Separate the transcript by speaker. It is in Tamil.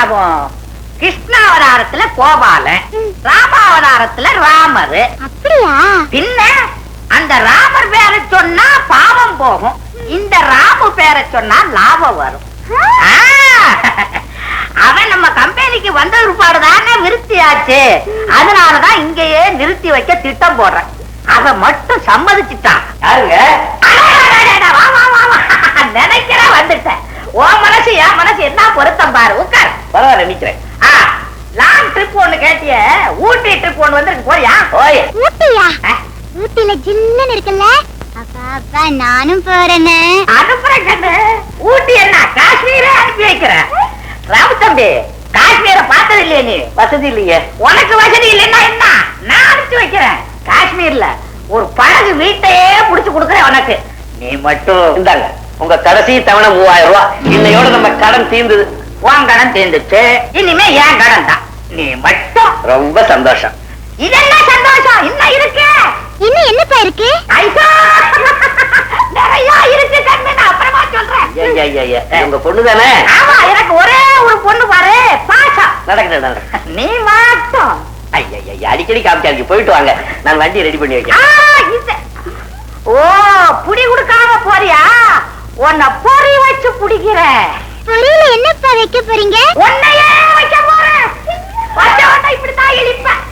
Speaker 1: லாபம்? கிருஷ்ணாவதாரத்துல கோபாலன், ராமாவதாரத்துல ராமர்.
Speaker 2: அப்படியா?
Speaker 1: பின்ன அந்த ராமர் பேரை சொன்னா பாவம் போகும், இந்த ராமு பேரை சொன்னா லாபம் வரும். அவன் நம்ம கம்பெனிக்கு வந்த ஒருபாடுதானே விருத்தியாச்சு. அதனாலதான் இங்கேயே நிறுத்தி வைக்க திட்டம் போடுறேன். அவன் மட்டும் சம்மதிச்சுட்டான். யாருங்க? நினைக்கிற வந்துட்டேன். உன் மனசு என் மனசு என்ன பொருத்தம் பாரு. உட்கார். பரவாயில்ல நிக்கிறேன். லாங் ட்ரிப் ஒண்ணு கேட்டிய, ஊட்டி ட்ரிப் ஒண்ணு வந்து போறியா? ஓய்.
Speaker 2: ஊட்டியா? ஊட்டில ஜில்லுன்னு இருக்குல்ல, அப்பா அப்பா நானும் போறேன்னு.
Speaker 1: அனுப்புறேன் கண்ணு. ஊட்டி என்ன காஷ்மீரே அனுப்பி வைக்கிறேன். ராம தம்பி, காஷ்மீரை பார்த்தது இல்லையே நீ? வசதி இல்லையே. உனக்கு வசதி இல்லைன்னா என்ன, நான் அனுப்பிச்சு வைக்கிறேன். காஷ்மீர்ல ஒரு படகு வீட்டையே புடிச்சு கொடுக்குறேன் உனக்கு. நீ மட்டும் இந்தாங்க உங்க கடைசி தவணை 3000 ரூபாய். இன்னையோட நம்ம கடன் தீர்ந்தது. உன் கடன் தீர்ந்துச்சு, இனிமே என் கடன் தான். நீ மட்டும். ரொம்ப சந்தோஷம். இதெல்லாம் சந்தோஷம் இன்னும் இருக்கு.
Speaker 2: இன்னும் என்னப்பா இருக்கு?
Speaker 1: நிறைய இருக்கு கண்ணு, நான் அப்புறமா சொல்றேன். உங்க பொண்ணு தானே? ஆமா, எனக்கு ஒரே ஒரு பொண்ணு பாரு, பாசம். நடக்குது. நீ மட்டும் அடிக்கடி காமிச்சாங்க. போயிட்டு வாங்க, நான் வண்டி ரெடி பண்ணி வைக்கிறேன். ஓ, புடி கொடுக்காம போறியா? உன்னை பொறி வச்சு புடிக்கிறேன்.
Speaker 2: பொரியல என்னப்பா வைக்க போறீங்க?
Speaker 1: உன்னையே வைக்க போறேன். இப்படித்தான் இழிப்பேன்.